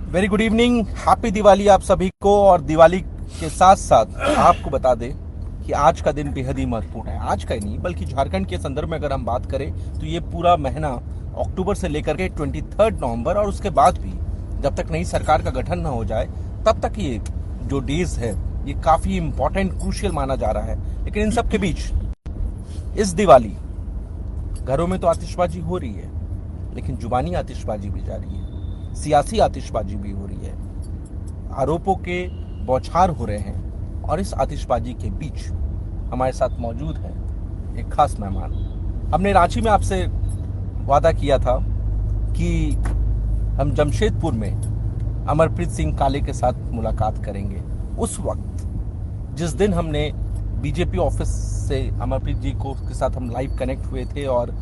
Very good evening, happy Diwali आप सभी को। और दिवाली के साथ साथ आपको बता दें कि आज का दिन बेहद ही महत्वपूर्ण है। आज का ही नहीं बल्कि झारखंड के संदर्भ में अगर हम बात करें तो ये पूरा महीना अक्टूबर से लेकर के 23 नवंबर और उसके बाद भी जब तक नई सरकार का गठन न हो जाए तब तक ये जो डेज है ये काफी इंपॉर्टेंट क्रूशियल माना जा रहा है। लेकिन इन सब के बीच इस दिवाली घरों में तो आतिशबाजी हो रही है, लेकिन जुबानी आतिशबाजी भी जारी है, सियासी आतिशबाजी भी हो रही है, आरोपों के बौछार हो रहे हैं। और इस आतिशबाजी के बीच हमारे साथ मौजूद है एक खास मेहमान। हमने रांची में आपसे वादा किया था कि हम जमशेदपुर में अमरप्रीत सिंह काले के साथ मुलाकात करेंगे। उस वक्त जिस दिन हमने बीजेपी ऑफिस से अमरप्रीत जी को के साथ हम लाइव कनेक्ट हुए थे और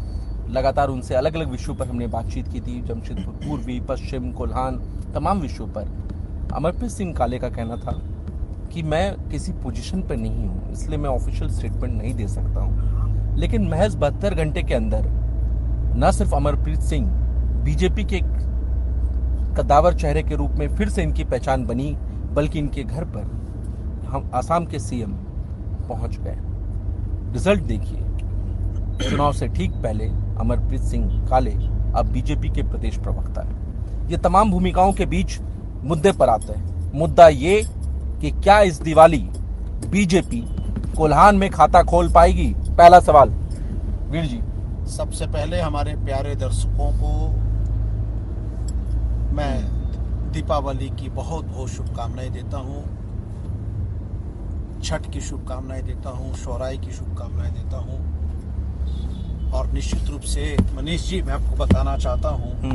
लगातार उनसे अलग अलग विषयों पर हमने बातचीत की थी, जमशेदपुर पूर्वी, पश्चिम, कोल्हान, तमाम विषयों पर। अमरप्रीत सिंह काले का कहना था कि मैं किसी पोजीशन पर नहीं हूं, इसलिए मैं ऑफिशियल स्टेटमेंट नहीं दे सकता हूं। लेकिन महज 72 घंटे के अंदर न सिर्फ अमरप्रीत सिंह बीजेपी के कद्दावर चेहरे के रूप में फिर से इनकी पहचान बनी, बल्कि इनके घर पर हम आसाम के सीएम पहुंच गए। रिजल्ट देखिए, चुनाव से ठीक पहले अमरप्रीत सिंह काले अब बीजेपी के प्रदेश प्रवक्ता है। ये तमाम भूमिकाओं के बीच मुद्दे पर आते हैं। मुद्दा ये कि क्या इस दिवाली बीजेपी कोल्हान में खाता खोल पाएगी? पहला सवाल वीर जी। सबसे पहले हमारे प्यारे दर्शकों को मैं दीपावली की बहुत बहुत शुभकामनाएं देता हूं, छठ की शुभकामनाएं देता हूं, शौराई की शुभकामनाएं देता हूं। और निश्चित रूप से मनीष जी, मैं आपको बताना चाहता हूं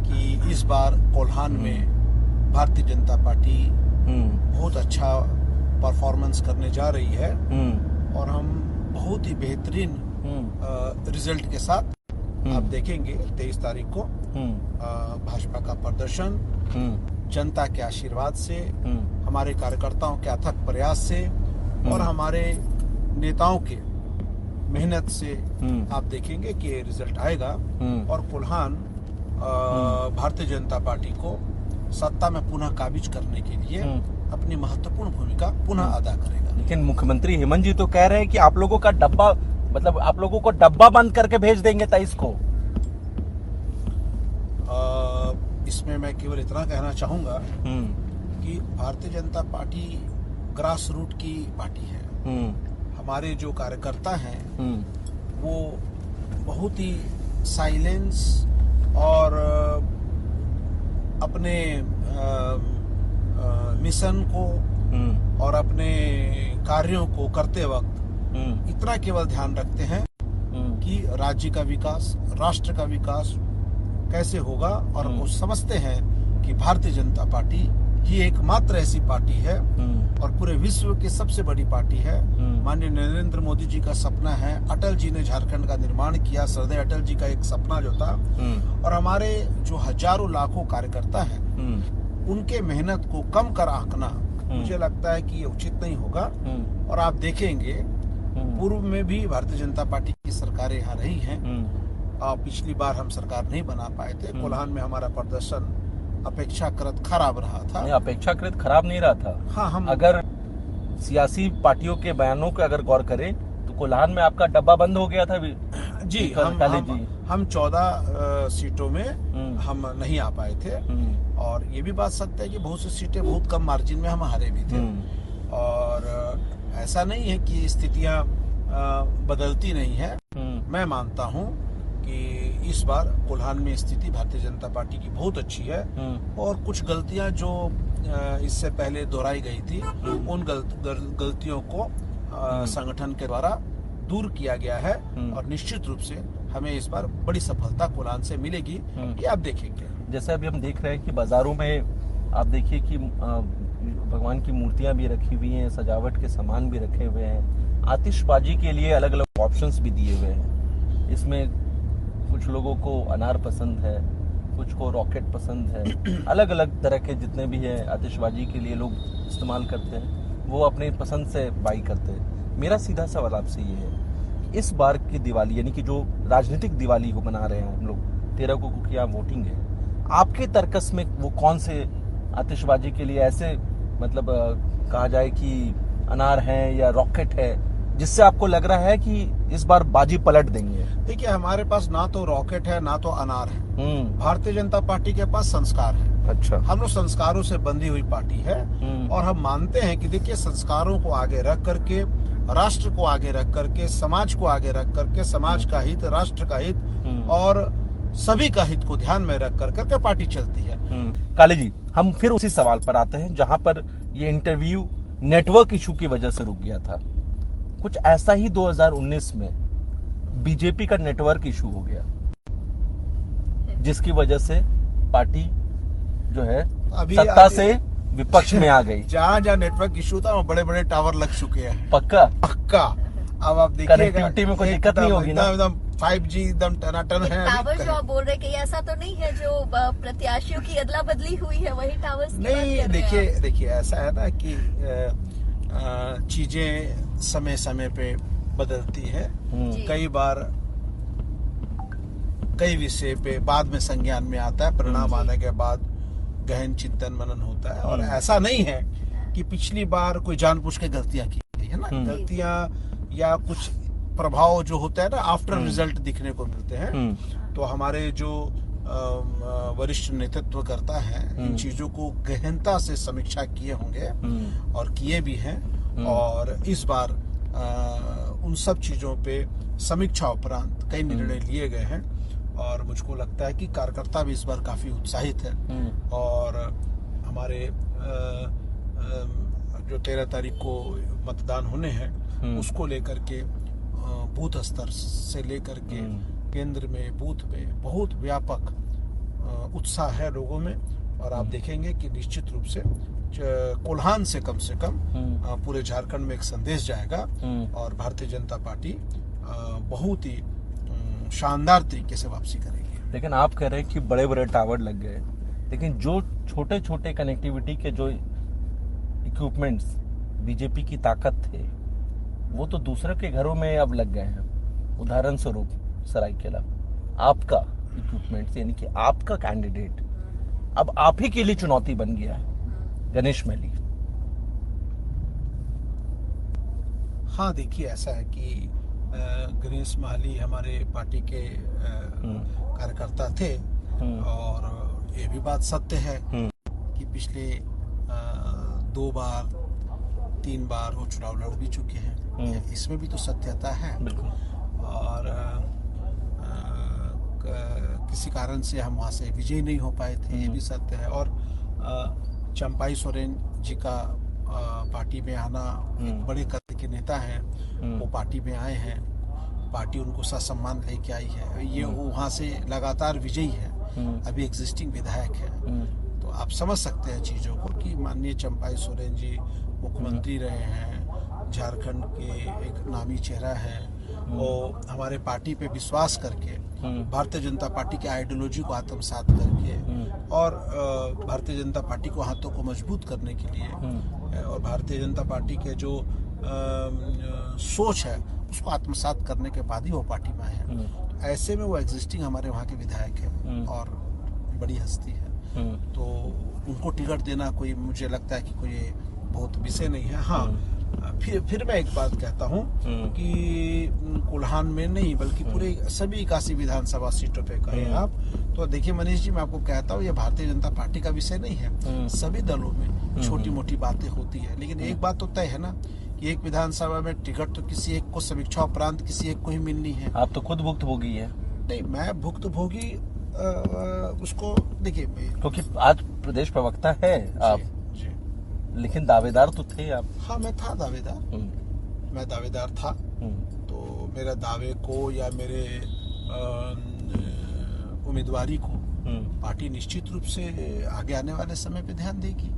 कि इस बार कोल्हान में भारतीय जनता पार्टी बहुत अच्छा परफॉर्मेंस करने जा रही है और हम बहुत ही बेहतरीन रिजल्ट के साथ आप देखेंगे 23 तारीख को भाजपा का प्रदर्शन जनता के आशीर्वाद से, हमारे कार्यकर्ताओं के अथक प्रयास से और हमारे नेताओं के मेहनत से आप देखेंगे कि ये रिजल्ट आएगा और कोल्हान भारतीय जनता पार्टी को सत्ता में पुनः काबिज करने के लिए अपनी महत्वपूर्ण भूमिका पुनः अदा करेगा। लेकिन मुख्यमंत्री हेमंत जी तो कह रहे हैं कि आप लोगों का डब्बा, मतलब आप लोगों को डब्बा बंद करके भेज देंगे 23 को। इसमें मैं केवल इतना कहना चाहूंगा कि Bharatiya Janata party grass root की पार्टी है। हमारे जो कार्यकर्ता हैं वो बहुत ही साइलेंस और अपने मिशन को और अपने कार्यों को करते वक्त इतना केवल ध्यान रखते हैं कि राज्य का विकास, राष्ट्र का विकास कैसे होगा। और वो समझते हैं कि भारतीय जनता पार्टी ही एकमात्र ऐसी पार्टी है और पूरे विश्व की सबसे बड़ी पार्टी है। माननीय नरेंद्र मोदी जी का सपना है, अटल जी ने झारखंड का निर्माण किया, सरदार अटल जी का एक सपना जो था, और हमारे जो हजारों लाखों कार्यकर्ता हैं उनके मेहनत को कम कर आंकना मुझे लगता है कि ये उचित नहीं होगा। और आप देखेंगे पूर्व में भी भारतीय जनता पार्टी की सरकारें यहाँ रही हैं और पिछली बार हम सरकार नहीं बना पाए थे। कोल्हान में हमारा प्रदर्शन अपेक्षाकृत खराब रहा था। नहीं, अपेक्षाकृत खराब नहीं रहा था। हाँ, हम अगर सियासी पार्टियों के बयानों का अगर गौर करें तो कोल्हान में आपका डब्बा बंद हो गया था जी। हम 14 सीटों में हम नहीं आ पाए थे और ये भी बात सत्य है कि बहुत सी सीटें बहुत कम मार्जिन में हम हारे भी थे। और ऐसा नहीं है कि स्थितियां बदलती नहीं है। मैं मानता हूं कि इस बार कोल्हान में स्थिति भारतीय जनता पार्टी की बहुत अच्छी है और कुछ गलतियां जो इससे पहले दोहराई गई थी उन गलतियों को संगठन के द्वारा दूर किया गया है और निश्चित रूप से हमें इस बार बड़ी सफलता कोल्हान से मिलेगी, ये आप देखेंगे। जैसे अभी हम देख रहे हैं कि बाजारों में आप देखिए कि भगवान की मूर्तियां भी रखी हुई हैं, सजावट के सामान भी रखे हुए हैं, आतिशबाजी के लिए अलग अलग ऑप्शंस भी दिए हुए हैं। इसमें कुछ लोगों को अनार पसंद है, कुछ को रॉकेट पसंद है, अलग अलग तरह के जितने भी है आतिशबाजी के लिए लोग इस्तेमाल करते हैं वो अपने पसंद से बाई करते हैं। मेरा सीधा सवाल आपसे ये है, इस बार की दिवाली यानी कि जो राजनीतिक दिवाली को मना रहे हैं हम लोग, 13 को क्या वोटिंग है, आपके तर्कस में वो कौन से आतिशबाजी के लिए ऐसे मतलब कहा जाए कि अनार है या रॉकेट है जिससे आपको लग रहा है कि इस बार बाजी पलट देंगे? देखिए, हमारे पास ना तो रॉकेट है ना तो अनार है। भारतीय जनता पार्टी के पास संस्कार है। अच्छा। हम लोग संस्कारों से बंधी हुई पार्टी है और हम मानते हैं कि देखिए, संस्कारों को आगे रख करके, राष्ट्र को आगे रख करके, समाज को आगे रख करके, समाज का हित, राष्ट्र का हित और सभी का हित को ध्यान में रख करके पार्टी चलती है। काली जी, हम फिर उसी सवाल पर आते हैं जहां पर ये इंटरव्यू नेटवर्क इशू की वजह से रुक गया था। कुछ ऐसा ही 2019 में बीजेपी का नेटवर्क इशू हो गया, जिसकी वजह से पार्टी जो है सत्ता से विपक्ष में आ गई। जहाँ जहाँ नेटवर्क इशू था, वहाँ बड़े बड़े टावर लग चुके हैं। पक्का पक्का। अब आप देखिएगा, कनेक्टिविटी में कोई दिक्कत नहीं होगी ना? एकदम 5G एकदम टनाटन है। टावर जो आप बोल रहे हैं कि ऐसा तो नहीं है जो प्रत्याशियों की अदला बदली हुई है वही टावर्स की बात कर रहे हैं? नहीं, देखिए ऐसा है ना कि चीजें समय समय पे बदलती है। कई बार कई विषय पे बाद में संज्ञान में आता है, परिणाम आने के बाद गहन चिंतन मनन होता है। और ऐसा नहीं है कि पिछली बार कोई जानबूझ के गलतियां की गई है ना। गलतियां या कुछ प्रभाव जो होता है ना, आफ्टर रिजल्ट दिखने को मिलते हैं। तो हमारे जो वरिष्ठ नेतृत्व करता है, इन चीजों को गहनता से समीक्षा किए होंगे और किए भी हैं। और इस बार उन सब चीजों पे समीक्षा उपरांत कई निर्णय लिए गए हैं और मुझको लगता है कि कार्यकर्ता भी इस बार काफी उत्साहित है। और हमारे जो 13 तारीख को मतदान होने हैं, उसको लेकर के बूथ स्तर से लेकर के केंद्र में, बूथ में बहुत व्यापक उत्साह है लोगों में। और आप देखेंगे कि निश्चित रूप से कोल्हान से कम पूरे झारखंड में एक संदेश जाएगा और भारतीय जनता पार्टी बहुत ही शानदार तरीके से वापसी करेगी। लेकिन आप कह रहे हैं कि बड़े बड़े टावर लग गए, लेकिन जो छोटे छोटे कनेक्टिविटी के जो इक्विपमेंट्स बीजेपी की ताकत थे, वो तो दूसरे के घरों में अब लग गए हैं। उदाहरण स्वरूप सरायकेला, आपका इक्विपमेंट्स यानी कि आपका कैंडिडेट अब आप ही के लिए चुनौती बन गया है, गणेश महली। हाँ, देखिए ऐसा है कि गणेश महली हमारे पार्टी के कार्यकर्ता थे और ये भी बात सत्य है कि पिछले 2 बार 3 बार वो चुनाव लड़ भी चुके हैं। इसमें भी तो सत्यता है। और किसी कारण से हम वहाँ से विजयी नहीं हो पाए थे, ये भी सत्य है। और चंपाई सोरेन जी का पार्टी में आना, एक बड़े कद के नेता हैं, वो पार्टी में आए हैं, पार्टी उनको सम्मान लेके आई है। ये वहाँ से लगातार विजयी है, अभी एग्जिस्टिंग विधायक है। तो आप समझ सकते हैं चीजों को कि माननीय चंपाई सोरेन जी मुख्यमंत्री रहे हैं, झारखंड के एक नामी चेहरा है। वो हमारे पार्टी पे विश्वास करके, भारतीय जनता पार्टी के आइडियोलॉजी को आत्मसात करके और भारतीय जनता पार्टी को हाथों को मजबूत करने के लिए और भारतीय जनता पार्टी के जो सोच है उसको आत्मसात करने के बाद ही वो पार्टी में आए हैं। ऐसे में वो एग्जिस्टिंग हमारे वहाँ के विधायक है और बड़ी हस्ती है। तो उनको टिकट देना कोई, मुझे लगता है कि कोई बहुत विषय नहीं है। हाँ, फिर मैं एक बात कहता हूँ कि कोल्हान में नहीं बल्कि पूरे सभी 81 विधानसभा सीटों पे कहें आप, तो देखिए मनीष जी, मैं आपको कहता हूँ ये भारतीय जनता पार्टी का विषय नहीं है। सभी दलों में छोटी मोटी बातें होती है, लेकिन एक बात तो तय है ना कि एक विधानसभा में टिकट तो किसी एक को समीक्षा उपरांत किसी एक को ही मिलनी है। आप तो खुद भुक्तभोगी है। नहीं, मैं भुक्तभोगी उसको देखिए, क्योंकि आज प्रदेश प्रवक्ता है आप, लेकिन दावेदार तो थे आप। हाँ, मैं था दावेदार, मैं दावेदार था। तो मेरे दावे को या मेरे उम्मीदवारी को पार्टी निश्चित रूप से आगे आने वाले समय पे ध्यान देगी।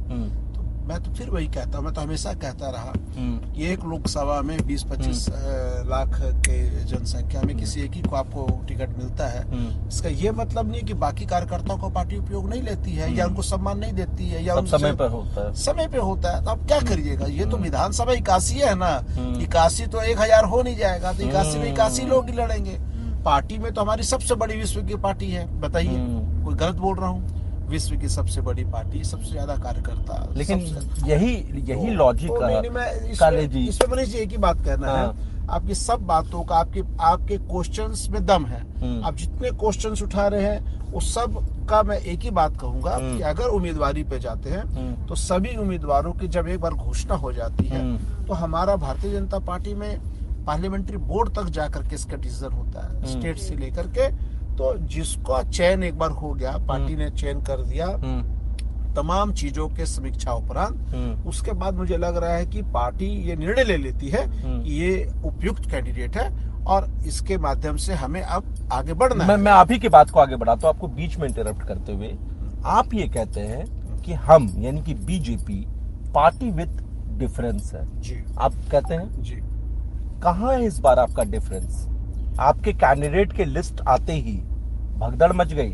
तो मैं तो फिर वही कहता हूँ, मैं तो हमेशा कहता रहा कि एक लोकसभा में 20-25 लाख के जनसंख्या में किसी एक ही को आपको टिकट मिलता है, इसका ये मतलब नहीं कि बाकी कार्यकर्ताओं को पार्टी उपयोग नहीं लेती है या उनको सम्मान नहीं देती है या समय पर होता है। समय पे होता है। तो आप क्या करिएगा, ये तो विधानसभा 81 है ना, 81 तो 1000 हो नहीं जाएगा, तो 81 में 81 लोग ही लड़ेंगे। पार्टी में तो हमारी सबसे बड़ी विश्व की पार्टी है, बताइए कोई गलत बोल रहा हूँ? विश्व की सबसे बड़ी पार्टी, सबसे ज्यादा कार्यकर्ता। लेकिन सबसे- यही लॉजिक तो नहीं, मैं काले जी इसमें मनीष जी एक ही बात कहना हाँ। है, आपकी सब बातों का, आपके क्वेश्चंस में दम है। आप जितने क्वेश्चंस उठा रहे हैं उस सब का मैं एक ही बात कहूंगा कि अगर उम्मीदवारी पे जाते हैं तो सभी उम्मीदवारों की जब एक बार घोषणा हो जाती है तो हमारा भारतीय जनता पार्टी में पार्लियामेंट्री बोर्ड तक जाकर के इसका डिसीजन होता है, स्टेट से लेकर के। तो जिसका चयन एक बार हो गया, पार्टी ने चयन कर दिया तमाम चीजों के समीक्षा उपरांत, उसके बाद मुझे लग रहा है कि पार्टी ये निर्णय ले लेती है कि ये उपयुक्त कैंडिडेट है और इसके माध्यम से हमें अब आगे बढ़ना है। मैं आप ही की बात को आगे बढ़ाता हूं, आपको बीच में इंटरप्ट करते हुए। आप ये कहते हैं कि हम यानी कि बीजेपी पार्टी विद डिफरेंस है जी, आप कहते हैं। जी, कहाँ है इस बार आपका डिफरेंस? आपके कैंडिडेट के लिस्ट आते ही भगदड़ मच गई,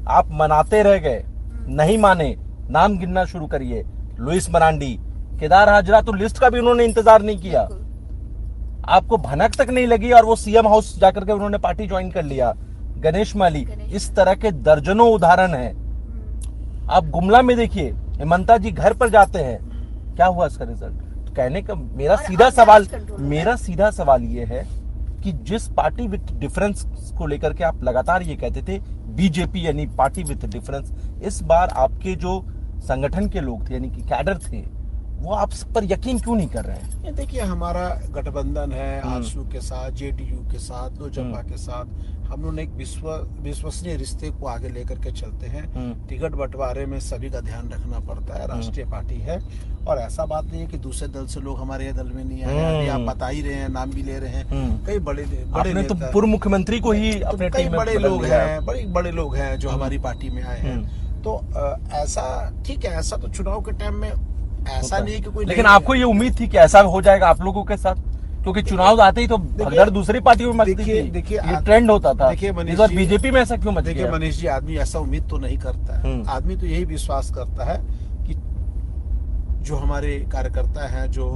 आप मनाते रह गए, नहीं माने, नाम गिनना शुरू करिए, लुइस मरांडी, केदार हाजरा, तो लिस्ट का भी उन्होंने इंतजार नहीं किया, आपको भनक तक नहीं लगी और वो सीएम हाउस जाकर के उन्होंने पार्टी ज्वाइन कर लिया। गणेश माली, इस तरह के दर्जनों उदाहरण हैं। आप गुमला में देखिए, हेमंता जी घर पर जाते हैं, क्या हुआ इसका रिजल्ट? तो कहने का मेरा सीधा सवाल ये है कि जिस पार्टी विद डिफरेंस को लेकर के आप लगातार ये कहते थे बीजेपी यानी पार्टी विद डिफरेंस, इस बार आपके जो संगठन के लोग थे यानी कि कैडर थे वो आप पर यकीन क्यों नहीं कर रहे हैं? ये देखिए, हमारा गठबंधन है आरएसयू के साथ, जेडीयू के साथ, लोजपा के साथ। हम लोग एक विश्वसनीय रिश्ते को आगे लेकर के चलते हैं। टिकट बंटवारे में सभी का ध्यान रखना पड़ता है, राष्ट्रीय पार्टी है और ऐसा बात नहीं है कि दूसरे दल से लोग हमारे दल में नहीं आए। अभी आप बता ही रहे हैं, नाम भी ले रहे हैं, कई बड़े आपने तो पूर्व मुख्यमंत्री को ही अपने कई टीम में बड़े लोग लिया। हैं, बड़े लोग हैं जो हमारी पार्टी में आए हैं। तो ऐसा ठीक है, ऐसा तो चुनाव के टाइम में ऐसा नहीं है कि कोई, लेकिन आपको ये उम्मीद थी कि ऐसा हो जाएगा आप लोगों के साथ? क्योंकि चुनाव आते ही तो भगदड़ दूसरी पार्टियों में मचती थी, देखिए ये ट्रेंड होता था। देखिए मनीष इस बार जी, बीजेपी में ऐसा क्यों मच देखिए गया? मनीष जी, आदमी ऐसा उम्मीद तो नहीं करता है। आदमी तो यही विश्वास करता है कि जो हमारे कार्यकर्ता हैं, जो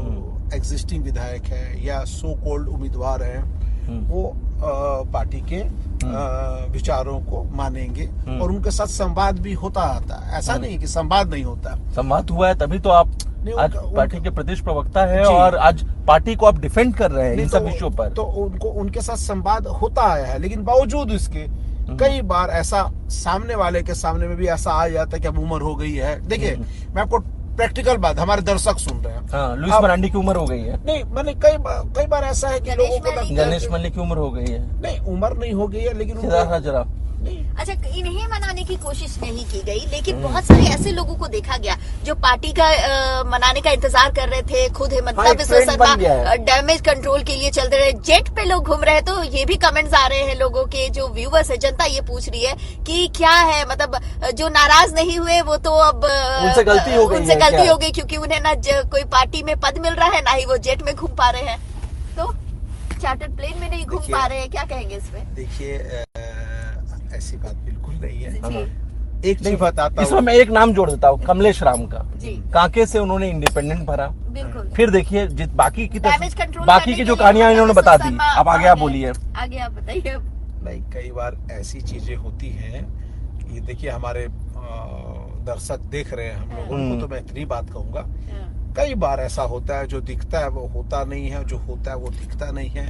एग्जिस्टिंग विधायक है या सो कॉल्ड उम्मीदवार हैं, वो पार्टी के विचारों को मानेंगे और उनके साथ संवाद भी होता आता है। ऐसा नहीं कि संवाद नहीं होता। संवाद हुआ है तभी तो आप नहीं, आज पार्टी के प्रदेश प्रवक्ता है जी। और आज पार्टी को आप डिफेंड कर रहे हैं इन सब विषयों पर। तो उनके साथ संवाद होता आया है, लेकिन बावजूद इसके कई बार ऐसा सामने वाले के सामने में भी ऐसा आ जाता है कि अब उम्र हो गई है। देखिए, मैं आपको प्रैक्टिकल बात, हमारे दर्शक सुन रहे हैं। हाँ, लुइस मरांडी की उम्र हो गई है। नहीं, मैंने कई बार ऐसा है कि लोगों को लगता है गणेश मल्ली की उम्र हो गई है। नहीं, उम्र नहीं हो गई है, लेकिन केदार हाजरा नहीं, अच्छा, इन्हें मनाने की कोशिश नहीं की गई, लेकिन बहुत सारे ऐसे लोगों को देखा गया जो पार्टी का मनाने का इंतजार कर रहे थे। खुद हेमंता हाँ, बिस्वा एक trend बन गया शर्मा है। डैमेज कंट्रोल के लिए चलते रहे, जेट पे लोग घूम रहे हैं। तो ये भी कमेंट्स आ रहे हैं लोगों के, जो व्यूवर्स है, जनता ये पूछ रही है कि क्या है, मतलब जो नाराज नहीं हुए वो तो अब उनसे गलती हो गई उनसे है गलती क्या? हो गई क्योंकि उन्हें ना कोई पार्टी में पद मिल रहा है, ना ही वो जेट में घूम पा रहे हैं, तो चार्टर्ड प्लेन में नहीं घूम देखिए- पा रहे हैं। क्या कहेंगे इसमें? देखिए, ऐसी बात बिल्कुल नहीं है। जी, एक चीज बताता इसमें हूँ, मैं एक नाम जोड़ देता हूँ, कमलेश राम का। जी, कांके से उन्होंने इंडिपेंडेंट भरा। बिल्कुल। फिर देखिए बाकी की डैमेज कंट्रोल बाकी करने की के जो लिए कहानियां हेमंता इन्होंने बता बिस्वा दी। शर्मा अब आगे आप और बोलिए। आगे आप बताइए। नहीं, कई बार ऐसी चीजें होती हैं। ये देखिए, हमारे दर्शक देख रहे हैं हम लोगों को, तो मैं इतनी बात कहूंगा, कई बार ऐसा होता है जो दिखता है वो होता नहीं है, जो होता है वो दिखता नहीं है।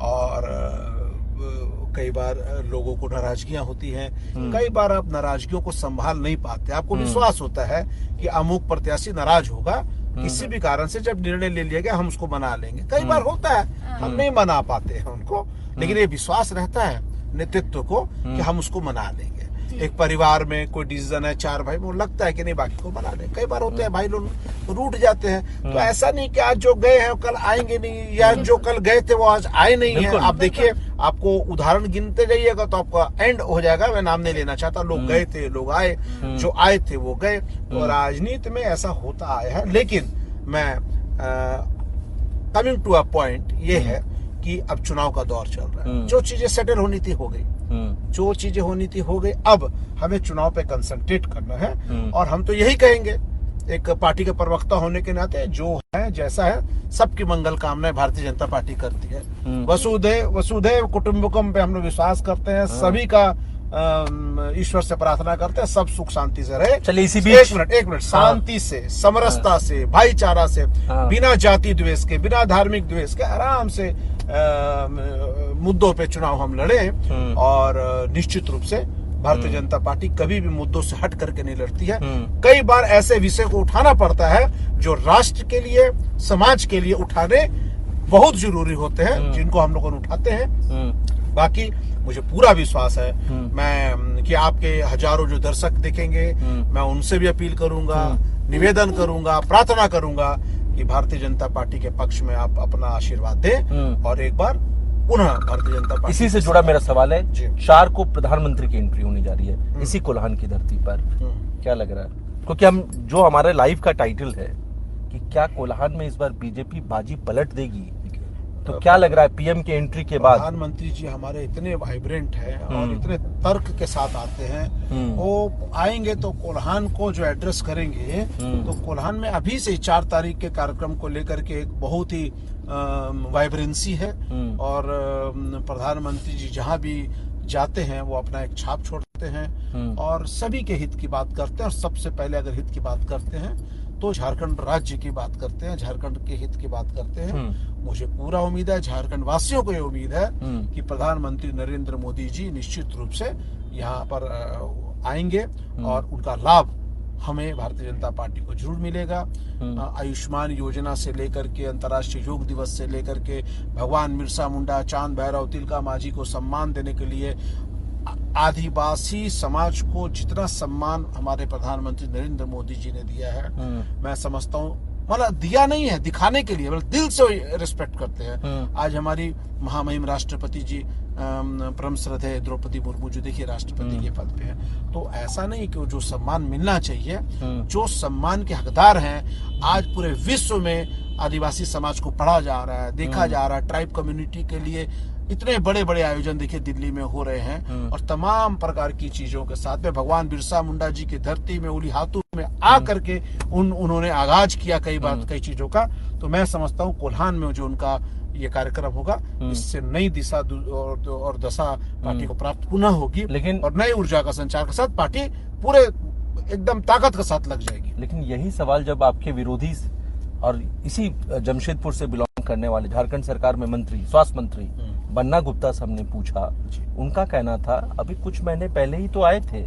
और कई बार लोगों को नाराजगियां होती हैं। कई बार आप नाराजगियों को संभाल नहीं पाते। आपको विश्वास होता है कि अमुक प्रत्याशी नाराज होगा, किसी भी कारण से जब निर्णय ले लिया गया हम उसको मना लेंगे। कई बार होता है, हम नहीं मना पाते हैं उनको, लेकिन ये विश्वास रहता है नेतृत्व को कि हम उसको मना लेंगे। एक परिवार में कोई डिसीजन है, 4 भाई, वो लगता है कि नहीं बाकी को मना लें। कई बार होते हैं भाई लोग रूठ जाते हैं। तो ऐसा नहीं कि आज जो गए हैं कल आएंगे नहीं, या जो कल गए थे वो आज आए नहीं है। आप देखिए, आपको उदाहरण गिनते जाइएगा तो आपका एंड हो जाएगा। मैं नाम नहीं लेना चाहता, लोग गए थे, लोग आए, जो आए थे वो गए। तो राजनीति में ऐसा होता आया है। लेकिन मैं कमिंग टू अ पॉइंट ये है कि अब चुनाव का दौर चल रहा है। जो चीजें सेटल होनी थी हो गई, जो चीजें होनी थी हो गई। अब हमें चुनाव पे कंसंट्रेट करना है और हम तो यही कहेंगे, एक पार्टी के प्रवक्ता होने के नाते, जो है जैसा है, सबकी मंगल कामनाएं भारतीय जनता पार्टी करती है। वसुधैव कुटुंबकम पे हम लोग विश्वास करते हैं। सभी का ईश्वर से प्रार्थना करते हैं सब सुख शांति से रहे। चलिए इसी बीच एक मिनट शांति से, समरसता से, भाईचारा से, बिना जाति द्वेष के, बिना धार्मिक द्वेष के आराम से मुद्दों पे चुनाव हम लड़े। और निश्चित रूप से भारतीय जनता पार्टी कभी भी मुद्दों से हट करके नहीं लड़ती है। कई बार ऐसे विषय को उठाना पड़ता है जो राष्ट्र के लिए, समाज के लिए उठाने बहुत जरूरी होते हैं, जिनको हम लोग उठाते हैं। बाकी मुझे पूरा विश्वास है मैं कि आपके हजारों जो दर्शक देखेंगे, मैं उनसे भी अपील करूंगा, निवेदन करूंगा, प्रार्थना करूंगा कि भारतीय जनता पार्टी के पक्ष में आप अपना आशीर्वाद दें और एक बार पुनः भारतीय जनता पार्टी। इसी से जुड़ा मेरा सवाल है, 4 को प्रधानमंत्री की एंट्री होने जा रही है इसी कोल्हान की धरती पर, क्या लग रहा है? क्योंकि हम जो हमारे लाइव का टाइटल है कि क्या कोल्हान में इस बार बीजेपी बाजी पलट देगी, तो क्या लग रहा है पीएम के एंट्री के बाद? प्रधानमंत्री जी हमारे इतने वाइब्रेंट हैं और इतने तर्क के साथ आते हैं, वो आएंगे तो कोल्हान को जो एड्रेस करेंगे, तो कोल्हान में अभी से 4 तारीख के कार्यक्रम को लेकर के एक बहुत ही वाइब्रेंसी है। और प्रधानमंत्री जी जहां भी जाते हैं वो अपना एक छाप छोड़ते हैं और सभी के हित की बात करते हैं। और सबसे पहले अगर हित की बात करते हैं तो झारखंड राज्य की बात करते हैं, झारखंड के हित की बात करते हैं। मुझे पूरा उम्मीद है, झारखंड वासियों को ये उम्मीद है कि प्रधानमंत्री नरेंद्र मोदी जी निश्चित रूप से यहाँ पर आएंगे और उनका लाभ हमें भारतीय जनता पार्टी को जरूर मिलेगा। आयुष्मान योजना से लेकर के, अंतर्राष्ट्रीय योग दिवस से लेकर के, भगवान बिरसा मुंडा, चांद भैरव, तिलका मांझी को सम्मान देने के लिए, आदिवासी समाज को जितना सम्मान हमारे प्रधानमंत्री नरेंद्र मोदी जी ने दिया है, मैं समझता हूँ मतलब दिया नहीं है दिखाने के लिए, मतलब दिल से रिस्पेक्ट करते हैं। आज हमारी महामहिम राष्ट्रपति जी परम श्रद्धेय द्रौपदी मुर्मू जो देखिए राष्ट्रपति के पद पे है, तो ऐसा नहीं कि जो सम्मान मिलना चाहिए, जो सम्मान के हकदार हैं, आज पूरे विश्व में आदिवासी समाज को पढ़ा जा रहा है, देखा जा रहा है। ट्राइब कम्युनिटी के लिए इतने बड़े बड़े आयोजन देखिए दिल्ली में हो रहे हैं और तमाम प्रकार की चीजों के साथ में भगवान बिरसा मुंडा जी की धरती में, उली हाथों में आ करके उन्होंने आगाज किया कई चीजों का। तो मैं समझता हूँ कोल्हान में जो उनका ये कार्यक्रम होगा, इससे नई दिशा और दशा पार्टी को प्राप्त पुनः होगी, लेकिन और नई ऊर्जा का संचार के साथ पार्टी पूरे एकदम ताकत के साथ लग जाएगी। लेकिन यही सवाल जब आपके विरोधी और इसी जमशेदपुर से बिलोंग करने वाले झारखंड सरकार में मंत्री, स्वास्थ्य मंत्री बन्ना गुप्ता साहब ने पूछा, उनका कहना था अभी कुछ महीने पहले ही तो आए थे,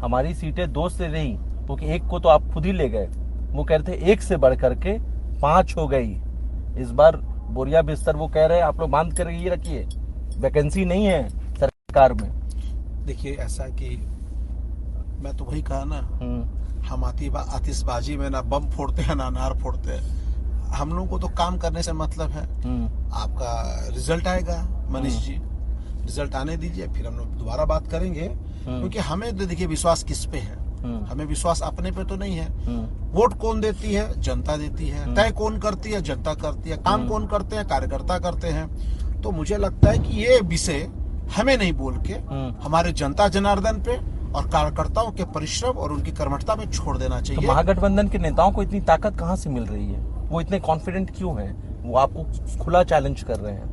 हमारी सीटें 2 से नहीं, क्योंकि 1 को तो आप खुद ही ले गए। वो कह रहे थे 1 से बढ़ करके 5 हो गई। इस बार बोरिया बिस्तर वो कह रहे हैं आप लोग बांध कर ये रखिए, वैकेंसी नहीं है सरकार में। देखिए ऐसा कि मैं तो वही कहा ना, हम आतिशबाजी में ना बम फोड़ते हैं ना अनार फोड़ते हैं। हम लोगों को तो काम करने से मतलब है। आपका रिजल्ट आएगा मनीष जी, रिजल्ट आने दीजिए, फिर हम लोग दोबारा बात करेंगे। क्योंकि हमें तो देखिए विश्वास किस पे है, हमें विश्वास अपने पे तो नहीं है। वोट कौन देती है? जनता देती है। तय कौन करती है? जनता करती है। काम कौन करते हैं? कार्यकर्ता करते हैं। तो मुझे लगता है कि ये विषय हमें नहीं बोल के हमारे जनता जनार्दन पे और कार्यकर्ताओं के परिश्रम और उनकी कर्मठता में छोड़ देना चाहिए। तो महागठबंधन के नेताओं को इतनी ताकत कहाँ से मिल रही है? वो इतने कॉन्फिडेंट क्यों हैं? वो आपको खुला चैलेंज कर रहे हैं।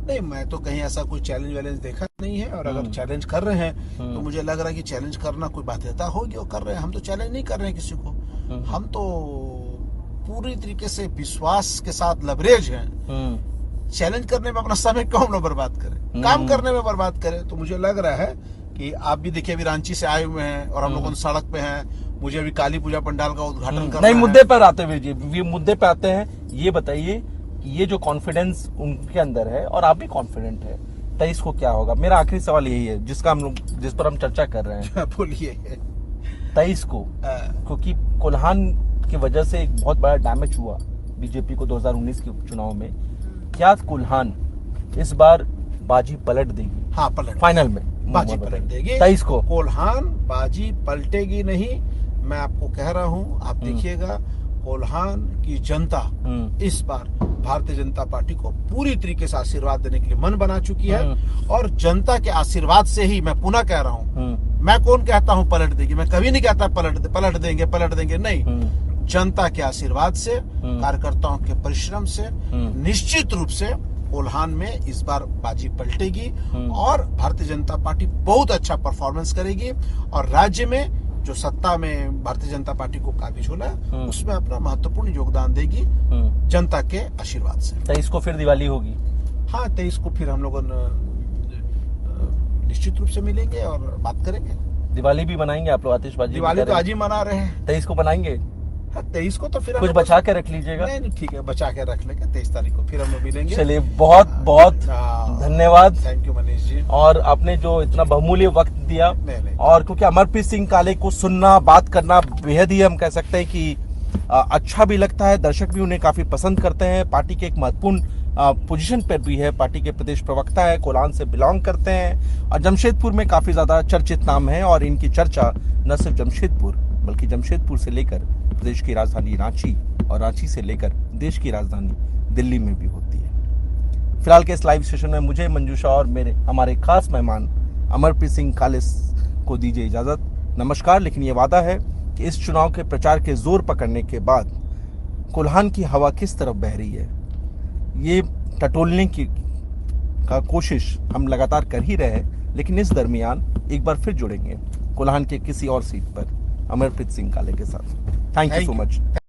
नहीं, मैं तो कहीं ऐसा कोई चैलेंज वैलेंज देखा नहीं है। और अगर चैलेंज कर रहे हैं तो मुझे लग रहा है कि चैलेंज करना कोई बाध्यता होगी और कर रहे हैं। हम तो चैलेंज नहीं कर रहे हैं किसी को, हम तो पूरी तरीके से विश्वास के साथ लवरेज हैं। चैलेंज करने में अपना समय क्यों हम लोग बर्बाद करें, काम करने में बर्बाद करें। तो मुझे लग रहा है कि आप भी देखिए अभी रांची से आए हुए हैं और हम लोग सड़क पे हैं। मुझे अभी काली पूजा पंडाल का उद्घाटन करना है। मुद्दे पर आते हुए जी, मुद्दे पे आते हैं। ये बताइए कि ये जो कॉन्फिडेंस उनके अंदर है और आप भी कॉन्फिडेंट है, 23 को क्या होगा? मेरा आखिरी सवाल यही है जिस पर हम चर्चा कर रहे हैं। बोलिए। 23 को, क्योंकि कोल्हान की वजह से एक बहुत बड़ा डैमेज हुआ बीजेपी को 2019 के चुनाव में। क्या कोल्हान इस बार बाजी पलट देगी? हाँ, पलट फाइनल में बाजी पलट देगी 23 को। कोल्हान बाजी पलटेगी नहीं, मैं आपको कह रहा हूँ। आप देखिएगा कोल्हान की जनता इस बार भारतीय जनता पार्टी को पूरी तरीके से आशीर्वाद देने के लिए मन बना चुकी है। और जनता के आशीर्वाद से ही, मैं पुनः कह रहा हूँ, मैं कौन कहता हूँ पलट देगी? मैं कभी नहीं कहता पलट देंगे नहीं। जनता के आशीर्वाद से, कार्यकर्ताओं के परिश्रम से निश्चित रूप से कोल्हान में इस बार बाजी पलटेगी और भारतीय जनता पार्टी बहुत अच्छा परफॉर्मेंस करेगी और राज्य में जो सत्ता में भारतीय जनता पार्टी को काबिज होना है उसमें अपना महत्वपूर्ण योगदान देगी जनता के आशीर्वाद से। 23 को फिर दिवाली होगी। हाँ, 23 को फिर हम लोग निश्चित रूप से मिलेंगे और बात करेंगे। दिवाली भी बनाएंगे आप लोग? आतिशबाजी दिवाली तो आज ही मना रहे हैं। 23 को बनाएंगे? हाँ, 23 को तो फिर कुछ बचा के रख लीजिएगा। नहीं, ठीक है, बचा के रख लेंगे। 23 तारीख को फिर हम लोग मिलेंगे। चलिए, बहुत बहुत धन्यवाद। Thank you Manish ji. और आपने जो इतना बहुमूल्य वक्त दिया, नहीं। और क्योंकि अमरप्रीत सिंह काले को सुनना, बात करना बेहद ही हम कह सकते हैं कि अच्छा भी लगता है। दर्शक भी उन्हें काफी पसंद करते हैं। पार्टी के एक महत्वपूर्ण पोजीशन पर भी है, पार्टी के प्रदेश प्रवक्ता है, कोल्हान से बिलोंग करते हैं और जमशेदपुर में काफी ज्यादा चर्चित नाम है। और इनकी चर्चा न सिर्फ जमशेदपुर बल्कि जमशेदपुर से लेकर प्रदेश की राजधानी रांची और रांची से लेकर देश की राजधानी दिल्ली में भी होती है। फिलहाल के इस लाइव सेशन में मुझे, मंजूषा और हमारे खास मेहमान अमरप्रीत सिंह काले को दीजिए इजाजत। नमस्कार। लेकिन ये वादा है कि इस चुनाव के प्रचार के जोर पकड़ने के बाद कोल्हान की हवा किस तरफ बह रही है, ये टटोलने की कोशिश हम लगातार कर ही रहे हैं। लेकिन इस दरमियान एक बार फिर जुड़ेंगे कोल्हान के किसी और सीट पर अमरप्रीत सिंह काले के साथ। Thank you so much.